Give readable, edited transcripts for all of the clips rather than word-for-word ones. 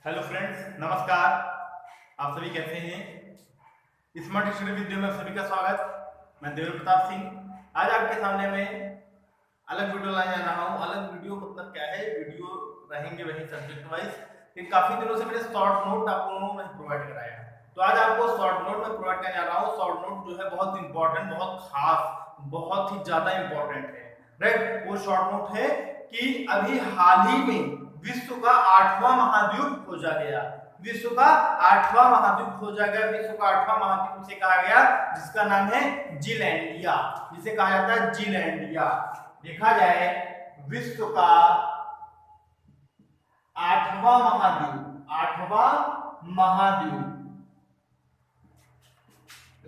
Hello friends, नमस्कार। आप सभी कैसे हैं? स्मार्ट स्टडी वीडियो में सभी का स्वागत। मैं देवेंद्र प्रताप सिंह आज आपके सामने में अलग वीडियो लाने जा रहा हूँ। अलग वीडियो मतलब क्या है, वीडियो रहेंगे वही सब्जेक्ट वाइज, लेकिन काफी दिनों से मैंने शॉर्ट नोट आप लोगों को प्रोवाइड कराया, तो आज आपको शॉर्ट नोट में प्रोवाइड करने जा रहा हूँ। शॉर्ट नोट जो है बहुत इंपॉर्टेंट, बहुत खास, बहुत ही ज्यादा इंपॉर्टेंट है। राइट, वो शॉर्ट नोट है कि अभी हाल ही में विश्व का 8वां महाद्वीप खोजा गया। विश्व का 8वां महाद्वीप खोजा गया। विश्व का 8वां महाद्वीप उसे कहा गया जिसका नाम है जीलैंडिया, जिसे कहा जाता है जीलैंडिया। देखा जाए विश्व का 8वां महाद्वीप, 8वां महाद्वीप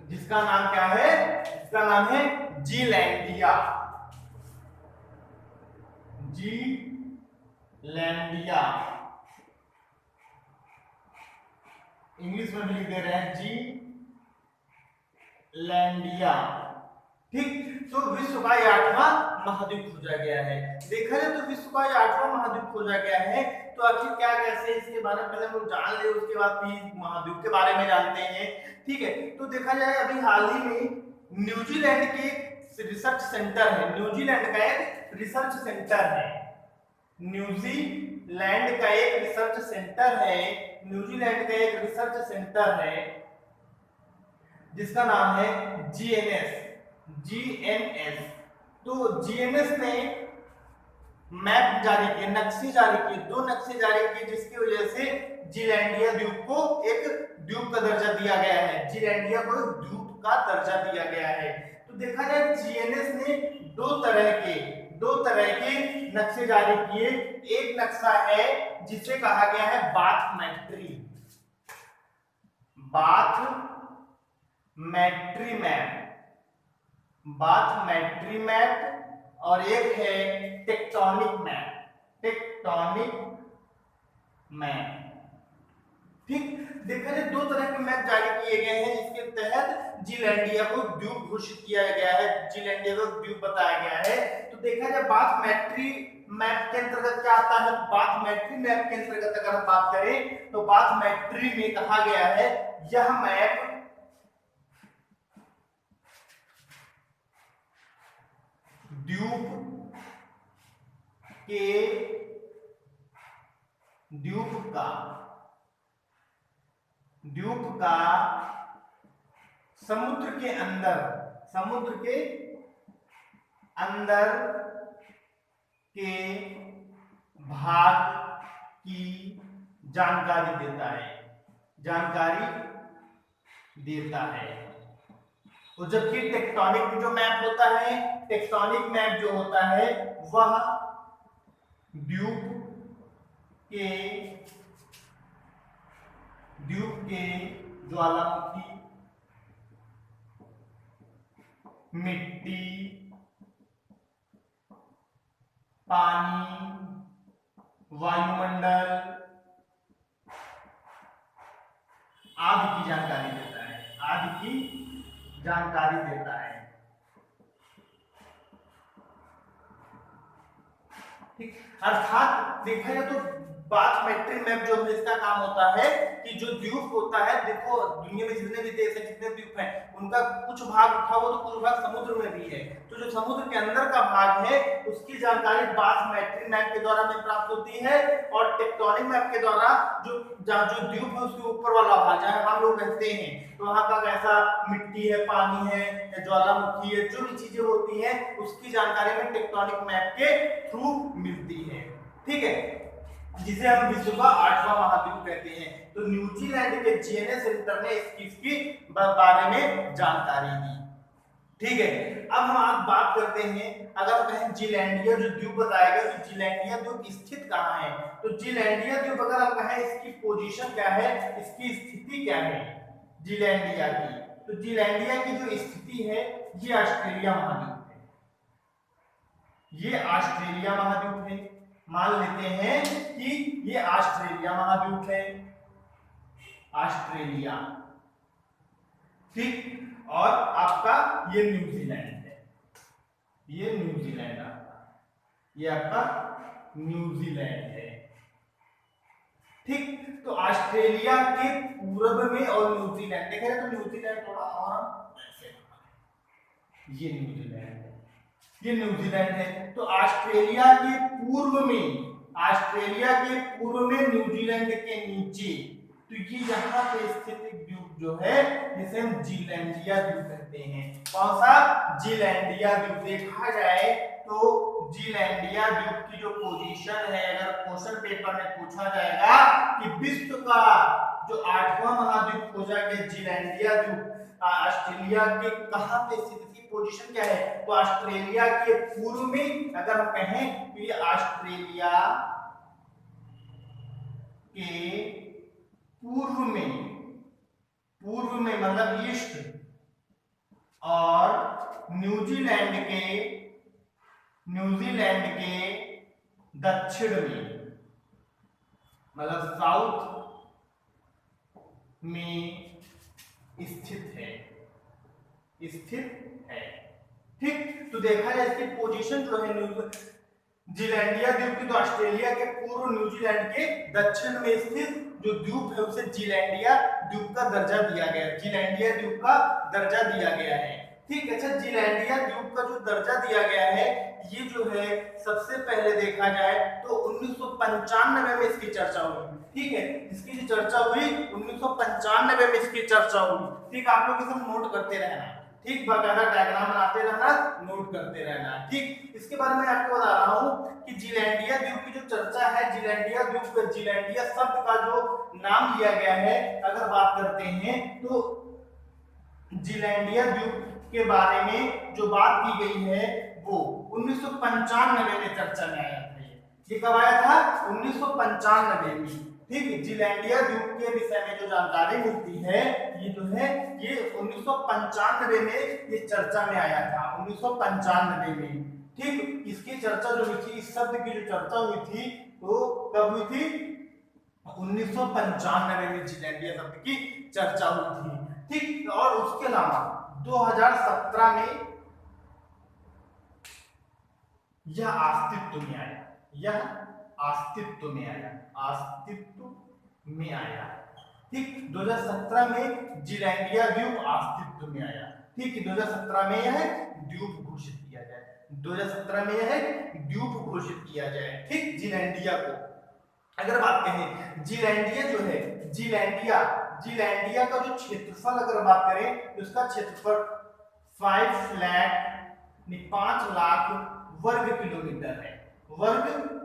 जिसका नाम क्या है? जिसका नाम है जीलैंडिया। जीलैंडिया इंग्लिश में भी लिख दे रहे हैं जी लैंडिया। ठीक, तो विश्व का 8वां महाद्वीप खोजा गया है। देखा जाए तो विश्व का 8वां महाद्वीप खोजा गया है, तो आखिर क्या कैसे इसके बारे में पहले हम लोग जान ले, उसके बाद भी महाद्वीप के बारे में जानते हैं। ठीक है, तो देखा जाए अभी हाल ही में न्यूजीलैंड के रिसर्च सेंटर है, न्यूजीलैंड का एक रिसर्च सेंटर है, न्यूजीलैंड का एक रिसर्च सेंटर है, न्यूजीलैंड का एक रिसर्च सेंटर है जिसका नाम है जीएनएस। तो जीएनएस ने मैप जारी किए, नक्शे जारी किए, 2 नक्शे जारी किए, जिसकी वजह से जीलैंडिया द्वीप को एक द्वीप का दर्जा दिया गया है। जीलैंडिया को एक द्वीप का दर्जा दिया गया है। तो देखा जाए जीएनएस ने दो तरह के नक्शे जारी किए। एक नक्शा है जिसे कहा गया है बाथमेट्री मैप, और एक है टेक्टोनिक मैप। ठीक, देखा जाए 2 तरह के मैप जारी किए गए हैं, जिसके तहत जीलैंडिया को द्वीप घोषित किया गया है, जीलैंडिया को द्वीप बताया गया है। तो देखा जाए बाथमेट्री मैप के अंतर्गत क्या आता है? बाथमेट्री मैप के अंतर्गत अगर हम बात करें तो बाथमेट्री में कहा गया है यह मैप द्वीप का समुद्र के अंदर के भाग की जानकारी देता है। तो जबकि टेक्टोनिक जो मैप होता है, टेक्टोनिक मैप जो होता है वह द्वीप के ज्वालामुखी, मिट्टी, पानी, वायुमंडल आदि की जानकारी देता है। ठीक, अर्थात देखा जाए तो बाथमेट्री मैप जो है इसका काम होता है कि जो द्वीप होता है, देखो दुनिया में जितने भी देश है, जितने द्वीप हैं, उनका कुछ भाग उठा हुआ तो कुछ भाग समुद्र में भी है। तो जो समुद्र के अंदर का भाग है उसकी जानकारी बाथमेट्री मैप के द्वारा हमें प्राप्त होती है, और टेक्टोनिक मैप के द्वारा जो द्वीप है उसके ऊपर वाला भाग जहाँ हम लोग रहते हैं, तो वहां का कैसा मिट्टी है, पानी है, ज्वालामुखी है, जो भी चीजें होती हैं उसकी जानकारी में टेक्टोनिक मैप के थ्रू मिलती है। ठीक है, जिसे हम विश्व का 8वां महाद्वीप कहते हैं। तो न्यूजीलैंड के जीएनएस सेंटर ने इसकी बारे में जानकारी दी। ठीक है, अब हम आज बात करते हैं, अगर कहें जीलैंडिया जो द्वीप बताया गया, तो जीलैंडिया द्वीप स्थित कहाँ है? तो जीलैंडिया द्वीप अगर हम कहें इसकी पोजीशन क्या है, इसकी स्थिति क्या है जीलैंडिया की, तो जीलैंडिया की जो स्थिति है ये ऑस्ट्रेलिया महाद्वीप है, ये ऑस्ट्रेलिया महाद्वीप है। मान लेते हैं कि ये ऑस्ट्रेलिया महाद्वीप है, ऑस्ट्रेलिया। ठीक, और आपका ये न्यूजीलैंड है, ये न्यूजीलैंड आपका, ये आपका न्यूजीलैंड है। ठीक, तो ऑस्ट्रेलिया के पूर्व में और न्यूजीलैंड देखा जाए तो न्यूजीलैंड थोड़ा और ऐसे, ये न्यूजीलैंड है, ये न्यूजीलैंड है। तो ऑस्ट्रेलिया के पूर्व में, ऑस्ट्रेलिया के पूर्व में न्यूजीलैंड के नीचे, तो ये यहाँ पे स्थित एक द्वीप जो है जिसे हम जीलैंडिया द्वीप कहते हैं। कौन सा? जीलैंडिया द्वीप। देखा जाए तो जीलैंडिया द्वीप की जो पोजीशन है, अगर क्वेश्चन पेपर में पूछा जाएगा कि विश्व का जो 8वां महाद्वीप खोजा गया जीलैंडिया द्वीप ऑस्ट्रेलिया के कहां पे स्थित, पोजीशन क्या है, तो ऑस्ट्रेलिया के पूर्व में अगर हम कहें तो ये ऑस्ट्रेलिया के पूर्व में मतलब ईस्ट, और न्यूजीलैंड के दक्षिण में मतलब साउथ में स्थित है। ठीक, तो देखा जाए इसकी पोजीशन जो है जीलैंडिया द्वीप की, तो ऑस्ट्रेलिया के पूर्व न्यूजीलैंड के दक्षिण में स्थित जो द्वीप है उसे जीलैंडिया द्वीप का दर्जा दिया गया है, जीलैंडिया द्वीप का दर्जा दिया गया है। ठीक, अच्छा, जीलैंडिया द्वीप का जो दर्जा दिया गया है, ये जो है सबसे पहले देखा जाए तो 1995 में इसकी चर्चा हुई। ठीक है, इसकी जो चर्चा हुई 1995 में इसकी चर्चा हुई। ठीक, आप लोग इसे नोट करते रहना, ठीक, बाकायदा डायग्राम बनाते रहना, नोट करते रहना। ठीक, इसके बारे में आपको बता रहा हूं कि जीलैंडिया द्वीप की जो चर्चा है, जीलैंडिया द्वीप, जीलैंडिया शब्द का जो नाम लिया गया है, अगर बात करते हैं तो जीलैंडिया द्वीप के बारे में जो बात की गई है वो 1995 में चर्चा में आया था। ये कब आया था? 1995 में। ठीक, जीलैंडिया द्वीप के विषय में जो जानकारी मिलती है ये जो है ये 1995 में ये चर्चा में आया था, 1995 में। ठीक, इसकी चर्चा जो हुई थी, इस शब्द की जो चर्चा हुई थी वो कब हुई थी? 1995 में जीलैंडिया शब्द की चर्चा हुई थी। ठीक, और उसके अलावा 2017 में यह अस्तित्व में आया, यह अस्तित्व में आया। ठीक, 2017 में जीलैंडिया द्वीप अस्तित्व में आया। ठीक, 2017 में यह द्वीप घोषित किया जाए, 2017 में यह द्वीप घोषित किया जाए। ठीक, जीलैंडिया को अगर बात करें, जीलैंडिया जो है, जीलैंडिया का जो क्षेत्रफल अगर बात करें तो उसका क्षेत्रफल 5 लाख वर्ग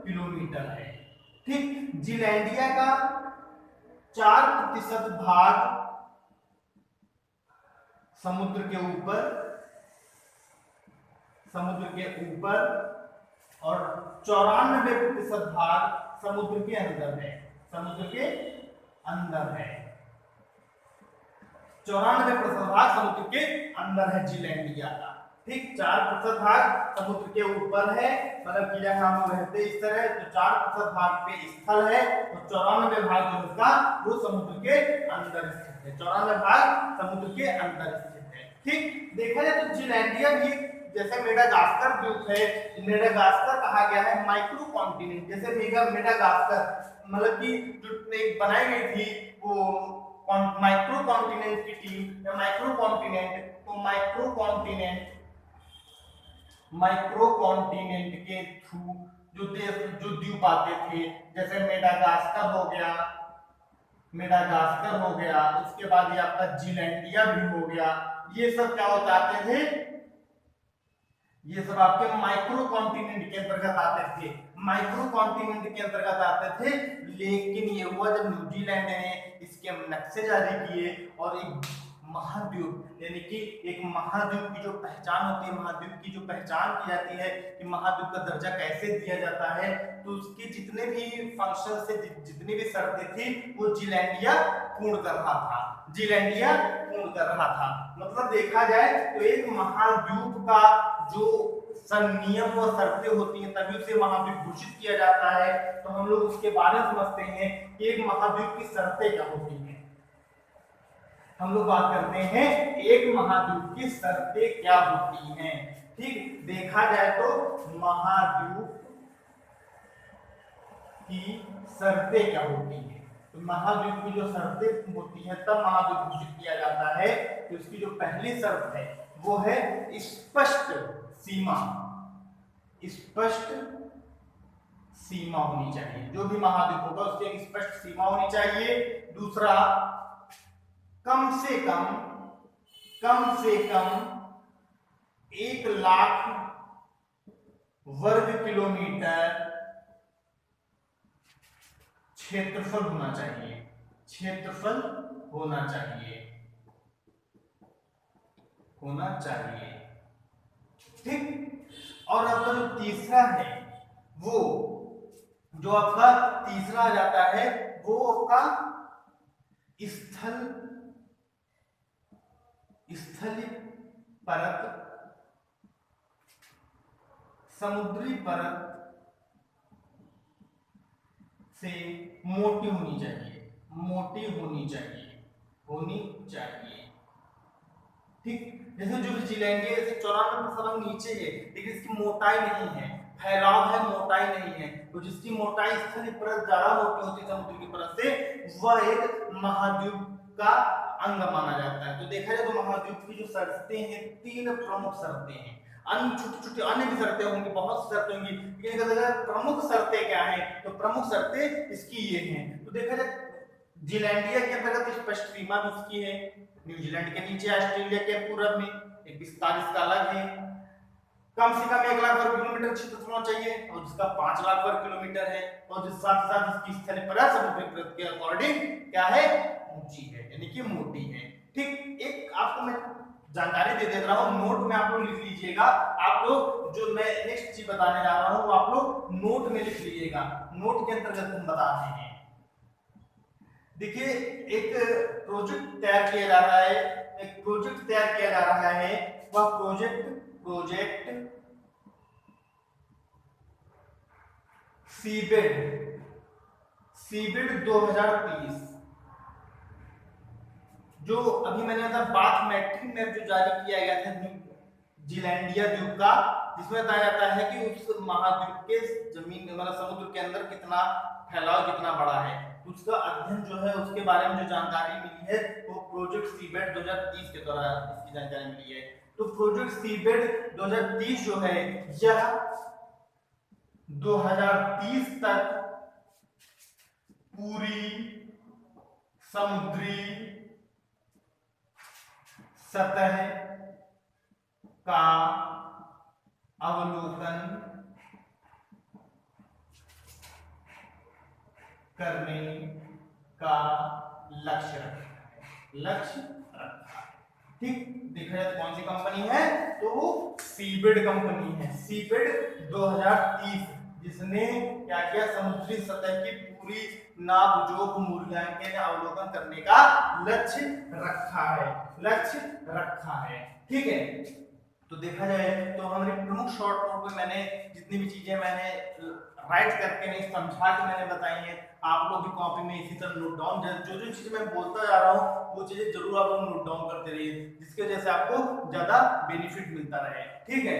किलोमीटर है। ठीक, जीलैंडिया का 4% भाग समुद्र के ऊपर और 94% भाग समुद्र के अंदर है, 94% भाग समुद्र के अंदर है जीलैंडिया का। ठीक, 4% भाग समुद्र के ऊपर है, मतलब कि यहाँ हम रहते इस तरह, तो 4% भाग पे स्थल है और 94 भाग जो इसका वो समुद्र के अंदर स्थित है, 94 भाग समुद्र के अंदर स्थित है। ठीक, देखा जाए तो जीलैंडिया भी जैसे मेडागास्कर द्वीप है, मेडागास्कर कहा गया है माइक्रो कॉन्टिनेंट, जैसे मेडागास्कर मतलब कि जो बनाई गई थी वो माइक्रो कॉन्टिनेंट की टीम या माइक्रो कॉन्टिनेंट, तो माइक्रो कॉन्टिनेंट के थ्रू जो द्वीप आते थे, जैसे मेडागास्कर हो गया, उसके बाद ये आपका जीलैंडिया भी हो गया, ये सब क्या हो जाते थे, ये सब आपके माइक्रो कॉन्टिनेंट के अंतर्गत आते थे। लेकिन ये हुआ जब न्यूजीलैंड ने इसके नक्शे जारी किए और एक महाद्वीप यानी कि एक महाद्वीप की जो पहचान होती है, महाद्वीप की जो पहचान की जाती है कि महाद्वीप का दर्जा कैसे दिया जाता है, तो उसके जितने भी फंक्शन से जितनी भी शर्तें थी वो जीलैंडिया पूर्ण कर रहा था। मतलब देखा जाए तो एक महाद्वीप का जो नियम और शर्तें होती हैं तभी उसे महाद्वीप घोषित किया जाता है। तो हम लोग उसके बारे में समझते हैं कि एक महाद्वीप की शर्तें क्या होती हैं। हम लोग बात करते हैं एक महाद्वीप की शर्तें क्या होती हैं। ठीक, देखा जाए तो महाद्वीप की शर्तें क्या होती हैं। तो महाद्वीप की जो शर्तें होती है तब महाद्वीप घोषित किया जाता है। तो इसकी जो पहली शर्त है वो है स्पष्ट सीमा, स्पष्ट सीमा होनी चाहिए। जो भी महाद्वीप होगा उसकी एक स्पष्ट सीमा होनी चाहिए। दूसरा, कम से कम 1,00,000 वर्ग किलोमीटर क्षेत्रफल होना चाहिए, क्षेत्रफल होना चाहिए, ठीक। और आपका जो तीसरा है वो जो आपका तीसरा आ जाता है वो आपका स्थलीय परत, समुद्री परत से मोटी होनी चाहिए, होनी चाहिए, ठीक। जैसे जो न्यूजीलैंड है 94% नीचे है लेकिन इसकी मोटाई नहीं है, फैलाव है, मोटाई नहीं है। तो जिसकी मोटाई स्थलीय परत ज्यादा मोटी होती है समुद्र की परत से, वह एक महाद्वीप का अंग माना जाता है। तो देखा जाए तो महाद्वीप की जो शर्तें हैं 3 प्रमुख शर्तें हैं। अन्य छोटी-छोटी अन्य भी शर्तें होंगी, बहुत सी शर्तें होंगी, लेकिन अगर प्रमुख शर्तें क्या हैं तो प्रमुख शर्तें इसकी ये हैं। तो देखा जाए जीलैंडिया के अंतर्गत स्पष्ट सीमा उसकी है, न्यूजीलैंड के नीचे, ऑस्ट्रेलिया के पूरब में एक विस्तार इसका अलग है। कम से कम 1,00,000 वर्ग किलोमीटर क्षेत्रफल होना चाहिए और जिसका 5,00,000 वर्ग किलोमीटर है और जिस साथ साथ इसकी स्थलीय परत समुद्री परत के अकॉर्डिंग क्या है, ऊंची है, यानी कि मोटी है, ठीक। एक आपको मैं जानकारी दे रहा हूं, नोट में आप लोग लिख लीजिएगा। आप लोग जो मैं नेक्स्ट चीज बताने जा रहा हूं वो आप लोग नोट में लिख लीजिएगा। नोट के अंतर्गत हम बता रहे हैं, देखिए एक प्रोजेक्ट तैयार किया जा रहा है, वह प्रोजेक्ट सीबेड 2030, जो अभी मैंने बताया बाथमेट्रिक मैप जो जारी किया गया था जीलैंडिया द्वीप का, जिसमें बताया जाता है कि उस महाद्वीप के जमीन मतलब समुद्र के अंदर कितना फैलाव कितना बड़ा है, उसका अध्ययन जो है उसके बारे में जो जानकारी मिली है वो प्रोजेक्ट सीबेड 2030 के दौरान इसकी जानकारी मिली है। तो प्रोजेक्ट सीबेड 2030 जो है यह 2030 तक पूरी समुद्री सतह का अवलोकन करने का लक्ष्य रखा, ठीक। देखा जाए कौन सी कंपनी है तो वो सीबेड कंपनी है, सीबेड 2030, जिसने क्या किया, समुद्री सतह की पूरी नापजोख मूल्यांकन अवलोकन करने का लक्ष्य रखा है, ठीक है। तो देखा जाए तो हमारे प्रमुख शॉर्ट नोट में मैंने जितनी भी चीजें मैंने राइट करके नहीं समझा के मैंने बताई हैं, आप लोग भी कॉपी में इसी तरह नोट डाउन, जो जो चीजें मैं बोलता जा रहा हूँ वो चीजें जरूर आप लोग नोट डाउन करते रहिए, जिसके वजह से आपको ज्यादा बेनिफिट मिलता रहे, ठीक है।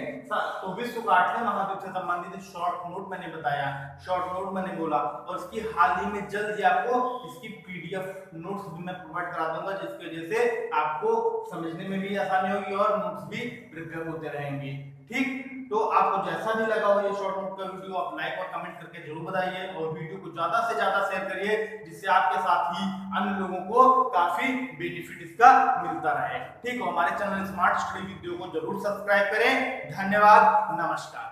तो विश्व का 8वें महाद्वीप से संबंधित शॉर्ट नोट मैंने बताया, शॉर्ट नोट मैंने बोला, और इसकी हाल ही में जल्द ही आपको इसकी पीडीएफ नोट्स भी मैं प्रोवाइड करा दूंगा, जिसकी वजह से आपको समझने में भी आसानी होगी और नोट्स भी प्रिपेयर होते रहेंगे, ठीक। तो आपको जैसा भी लगा हो ये शॉर्ट नोट का वीडियो, आप लाइक और कमेंट करके जरूर बताइए और वीडियो को ज्यादा से ज्यादा शेयर करिए, जिससे आपके साथ ही अन्य लोगों को काफी बेनिफिट इसका मिलता रहे, ठीक। हमारे चैनल स्मार्ट स्टडी वीडियो को जरूर सब्सक्राइब करें। धन्यवाद, नमस्कार।